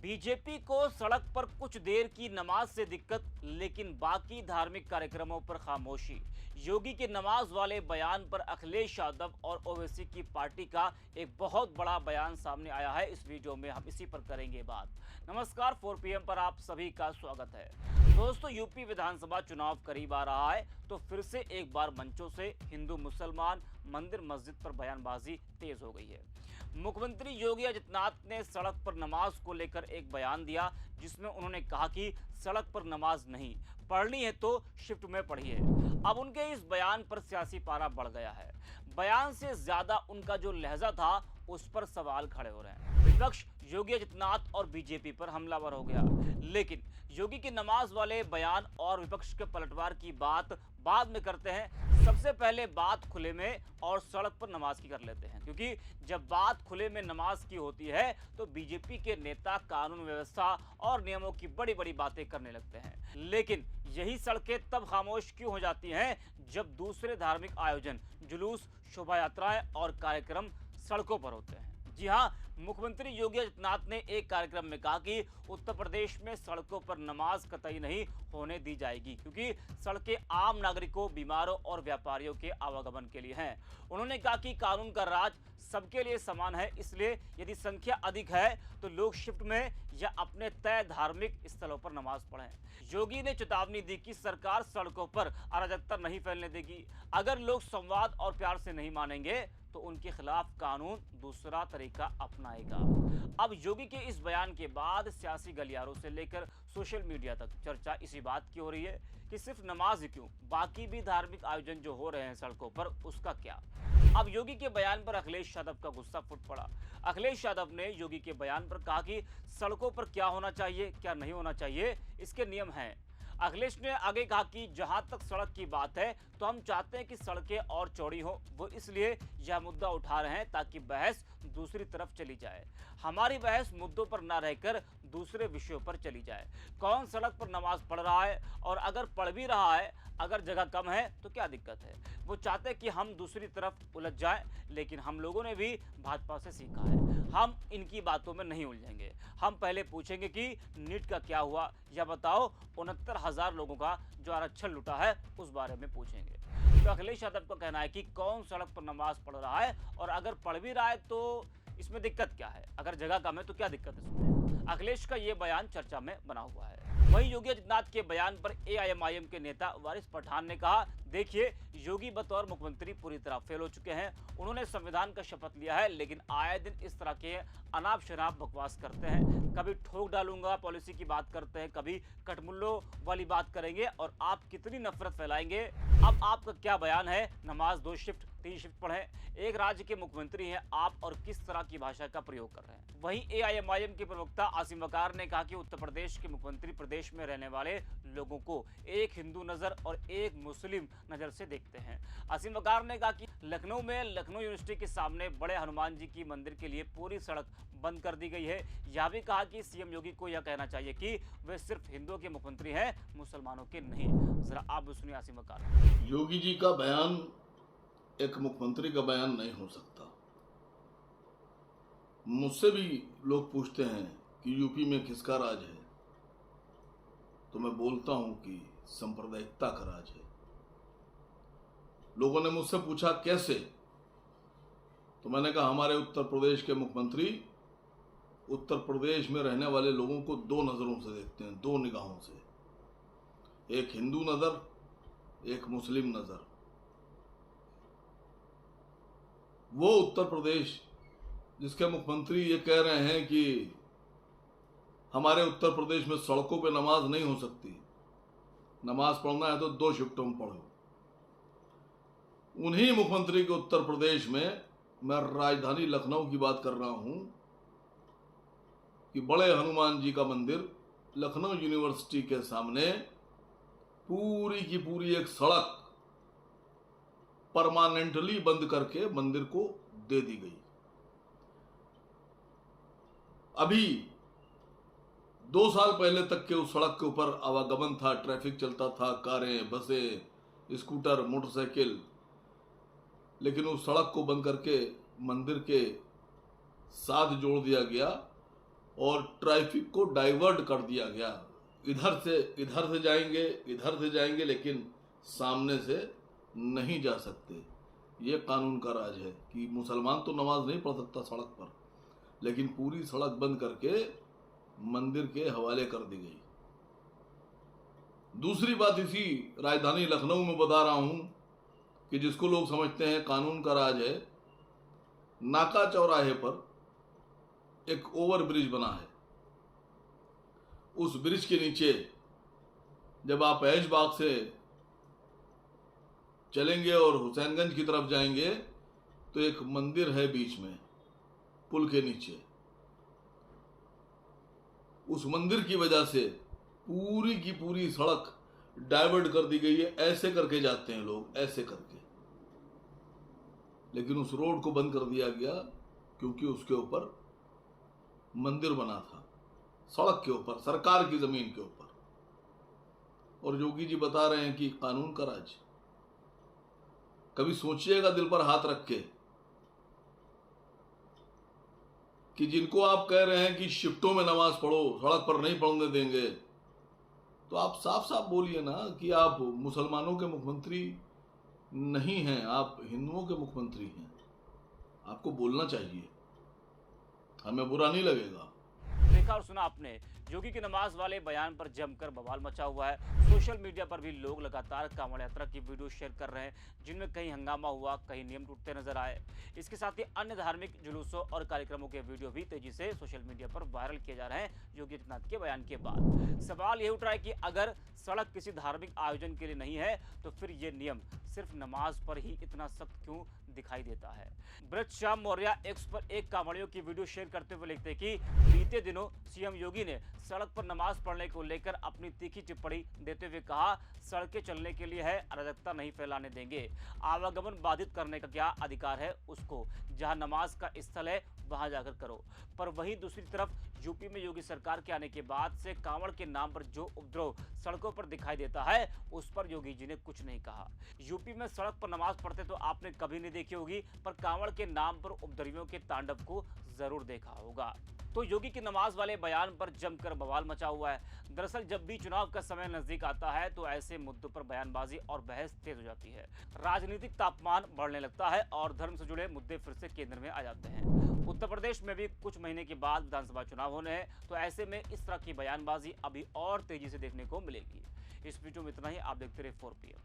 BJP को सड़क पर कुछ देर की नमाज से दिक्कत, लेकिन बाकी धार्मिक कार्यक्रमों पर खामोशी। योगी के नमाज वाले बयान पर अखिलेश यादव और ओवैसी की पार्टी का एक बहुत बड़ा बयान सामने आया है। इस वीडियो में हम इसी पर करेंगे बात। नमस्कार, 4 PM पर आप सभी का स्वागत है। दोस्तों, यूपी विधानसभा चुनाव करीब आ रहा है, तो फिर से एक बार मंचों से हिंदू मुसलमान मंदिर मस्जिद पर बयानबाजी तेज हो गई है। मुख्यमंत्री योगी आदित्यनाथ ने सड़क पर नमाज को लेकर एक बयान दिया, जिसमें उन्होंने कहा कि सड़क पर नमाज नहीं पढ़नी है तो शिफ्ट में पढ़िए। अब उनके इस बयान पर सियासी पारा बढ़ गया है। बयान से ज्यादा उनका जो लहजा था, उस पर सवाल खड़े हो रहे हैं। विपक्ष योगी आदित्यनाथ और बीजेपी पर हमलावर हो गया। लेकिन योगी के नमाज वाले बयान और विपक्ष के पलटवार की बात बाद में करते हैं। सबसे पहले बात खुले में और सड़क पर नमाज की कर लेते हैं, क्योंकि जब बात खुले में नमाज की होती है तो बीजेपी के नेता कानून व्यवस्था और नियमों की बड़ी बड़ी बातें करने लगते हैं। लेकिन यही सड़कें तब खामोश क्यों हो जाती हैं जब दूसरे धार्मिक आयोजन, जुलूस, शोभा यात्राएं और कार्यक्रम सड़कों पर होते हैं। जी हां, मुख्यमंत्री योगी आदित्यनाथ ने एक कार्यक्रम में कहा कि उत्तर प्रदेश में सड़कों पर नमाज कतई नहीं होने दी जाएगी, क्योंकि सड़कें आम नागरिकों, बीमारों और व्यापारियों के आवागमन के लिए हैं। उन्होंने कहा कि कानून का राज सबके लिए समान है, इसलिए यदि संख्या अधिक है तो लोग शिफ्ट में या अपने तय धार्मिक स्थलों पर नमाज पढ़ें। योगी ने चेतावनी दी कि सरकार सड़कों पर अराजकता नहीं फैलने देगी। अगर लोग संवाद और प्यार से नहीं मानेंगे तो उनके खिलाफ कानून दूसरा तरीका अपनाएगा। अब योगी के इस बयान के बाद सियासी गलियारों से लेकर सोशल मीडिया तक चर्चा इसी बात की हो रही है कि सिर्फ नमाज ही क्यों, बाकी भी धार्मिक आयोजन जो हो रहे हैं सड़कों पर, उसका क्या। अब योगी के बयान पर अखिलेश यादव का गुस्सा फूट पड़ा। अखिलेश यादव ने योगी के बयान पर कहा कि सड़कों पर क्या होना चाहिए, क्या नहीं होना चाहिए, इसके नियम हैं। अखिलेश ने आगे कहा कि जहां तक सड़क की बात है तो हम चाहते हैं कि सड़कें और चौड़ी हो। वो इसलिए यह मुद्दा उठा रहे हैं ताकि बहस दूसरी तरफ चली जाए। हमारी बहस मुद्दों पर न रहकर दूसरे विषयों पर चली जाए। कौन सड़क पर नमाज पढ़ रहा है, और अगर पढ़ भी रहा है, अगर जगह कम है तो क्या दिक्कत है। वो चाहते हैं कि हम दूसरी तरफ उलझ जाएं, लेकिन हम लोगों ने भी भाजपा से सीखा है, हम इनकी बातों में नहीं उलझेंगे। हम पहले पूछेंगे कि नीट का क्या हुआ, या बताओ 69,000 लोगों का जो आरक्षण लुटा है उस बारे में पूछेंगे। तो अखिलेश यादव का कहना है कि कौन सड़क पर नमाज पढ़ रहा है, और अगर पढ़ भी रहा है तो इसमें दिक्कत क्या है, अगर जगह कम है तो क्या दिक्कत है इसमें। अखिलेश का ये बयान चर्चा में बना हुआ है। वहीं योगी आदित्यनाथ के बयान पर AIMIM के नेता वारिस पठान ने कहा, देखिए, योगी बतौर मुख्यमंत्री पूरी तरह फेल हो चुके हैं। उन्होंने संविधान का शपथ लिया है, लेकिन आए दिन इस तरह के अनाप शनाप बकवास करते हैं। कभी ठोक डालूंगा पॉलिसी की बात करते हैं, कभी कटमुल्लों वाली बात करेंगे, और आप कितनी नफरत फैलाएंगे। अब आपका क्या बयान है, नमाज 2 शिफ्ट 3 शिफ्ट पढ़ें। एक राज्य के मुख्यमंत्री हैं आप, और किस तरह की भाषा का प्रयोग कर रहे हैं। वहीं AIMIM के प्रवक्ता आसिम वकार ने कहा कि उत्तर प्रदेश के मुख्यमंत्री प्रदेश में रहने वाले लोगों को एक हिंदू नजर और एक मुस्लिम नजर से देखते हैं। आसिम वकार ने कहा कि लखनऊ में लखनऊ यूनिवर्सिटी के सामने बड़े हनुमान जी की मंदिर के लिए पूरी सड़क बंद कर दी गई है। यह भी कहा कि CM योगी को यह कहना चाहिए कि वे सिर्फ हिंदुओं के मुख्यमंत्री हैं, मुसलमानों के नहीं। जरा आप भी सुनिए आसिम वकार। योगी जी का बयान एक मुख्यमंत्री का बयान नहीं हो सकता। मुझसे भी लोग पूछते हैं कि यूपी में किसका राज है, तो मैं बोलता हूं कि सांप्रदायिकता का राज है। लोगों ने मुझसे पूछा कैसे, तो मैंने कहा हमारे उत्तर प्रदेश के मुख्यमंत्री उत्तर प्रदेश में रहने वाले लोगों को 2 नजरों से देखते हैं, 2 निगाहों से, एक हिंदू नजर, एक मुस्लिम नजर। वो उत्तर प्रदेश जिसके मुख्यमंत्री ये कह रहे हैं कि हमारे उत्तर प्रदेश में सड़कों पे नमाज नहीं हो सकती, नमाज पढ़ना है तो 2 शिफ्टों में पढ़ो। उन्हीं मुख्यमंत्री के उत्तर प्रदेश में मैं राजधानी लखनऊ की बात कर रहा हूं कि बड़े हनुमान जी का मंदिर लखनऊ यूनिवर्सिटी के सामने पूरी की पूरी एक सड़क परमानेंटली बंद करके मंदिर को दे दी गई। अभी 2 साल पहले तक के उस सड़क के ऊपर आवागमन था, ट्रैफिक चलता था, कारें, बसें, स्कूटर, मोटरसाइकिल। लेकिन उस सड़क को बंद करके मंदिर के साथ जोड़ दिया गया और ट्रैफिक को डाइवर्ट कर दिया गया। इधर से जाएंगे लेकिन सामने से नहीं जा सकते। ये कानून का राज है कि मुसलमान तो नमाज नहीं पढ़ सकता सड़क पर, लेकिन पूरी सड़क बंद करके मंदिर के हवाले कर दी गई। दूसरी बात इसी राजधानी लखनऊ में बता रहा हूं कि जिसको लोग समझते हैं कानून का राज है, नाका चौराहे पर एक ओवर ब्रिज बना है। उस ब्रिज के नीचे जब आप ऐशबाग से चलेंगे और हुसैनगंज की तरफ जाएंगे तो एक मंदिर है बीच में, पुल के नीचे। उस मंदिर की वजह से पूरी की पूरी सड़क डाइवर्ट कर दी गई है। ऐसे करके जाते हैं लोग, ऐसे करके, लेकिन उस रोड को बंद कर दिया गया क्योंकि उसके ऊपर मंदिर बना था, सड़क के ऊपर, सरकार की जमीन के ऊपर। और योगी जी बता रहे हैं कि कानून का राज। कभी सोचिएगा दिल पर हाथ रख के कि जिनको आप कह रहे हैं कि शिफ्टों में नमाज पढ़ो, सड़क पर नहीं पढ़ने देंगे, तो आप साफ साफ बोलिए ना कि आप मुसलमानों के मुख्यमंत्री नहीं हैं, आप हिंदुओं के मुख्यमंत्री हैं। आपको बोलना चाहिए, हमें बुरा नहीं लगेगा। देखा और सुना आपने योगी की नमाज वाले बयान पर जमकर बवाल मचा हुआ है। सोशल मीडिया पर भी लोग लगातार कांवड़ यात्रा की वीडियो शेयर कर रहे हैं, जिनमें कहीं हंगामा हुआ, कहीं नियम टूटते नजर आए। इसके साथ ही अन्य धार्मिक जुलूसों और कार्यक्रमों के वीडियो भी तेजी से सोशल मीडिया पर वायरल किए जा रहे हैं योगी आदित्यनाथ के बयान के बाद। सवाल यह उठ रहा है कि अगर सड़क किसी धार्मिक आयोजन के लिए नहीं है तो फिर ये नियम सिर्फ नमाज पर ही इतना सख्त क्यों दिखाई देता है। ब्रज श्याम मौर्य एक्स पर एक कांवड़ियों की वीडियो शेयर करते हुए लिखते कि बीते दिनों सीएम योगी ने सड़क पर नमाज पढ़ने को लेकर अपनी तीखी टिप्पणी देते हुए कहा, सड़कें चलने के लिए है, अराजकता नहीं फैलाने देंगे। आवागमन बाधित करने का क्या अधिकार है उसको, जहां नमाज का स्थल है वहां जाकर करो। पर वहीं दूसरी तरफ यूपी में योगी सरकार के आने के बाद से कांवड़ के नाम पर जो उपद्रव सड़कों पर दिखाई देता है उस पर योगी जी ने कुछ नहीं कहा। यूपी में सड़क पर नमाज पढ़ते तो आपने कभी नहीं देखी होगी, पर कांवड़ के नाम पर उपद्रवियों के तांडव को जरूर देखा होगा। तो योगी की नमाज वाले बयान पर जमकर बवाल मचा हुआ है। दरअसल जब भी चुनाव का समय नजदीक आता है तो ऐसे मुद्दों पर बयानबाजी और बहस तेज हो जाती है, राजनीतिक तापमान बढ़ने लगता है और धर्म से जुड़े मुद्दे फिर से केंद्र में आ जाते हैं। उत्तर प्रदेश में भी कुछ महीने के बाद विधानसभा चुनाव होने हैं, तो ऐसे में इस तरह की बयानबाजी अभी और तेजी से देखने को मिलेगी। इस वीडियो में इतना ही। आप देखते रहे 4PM।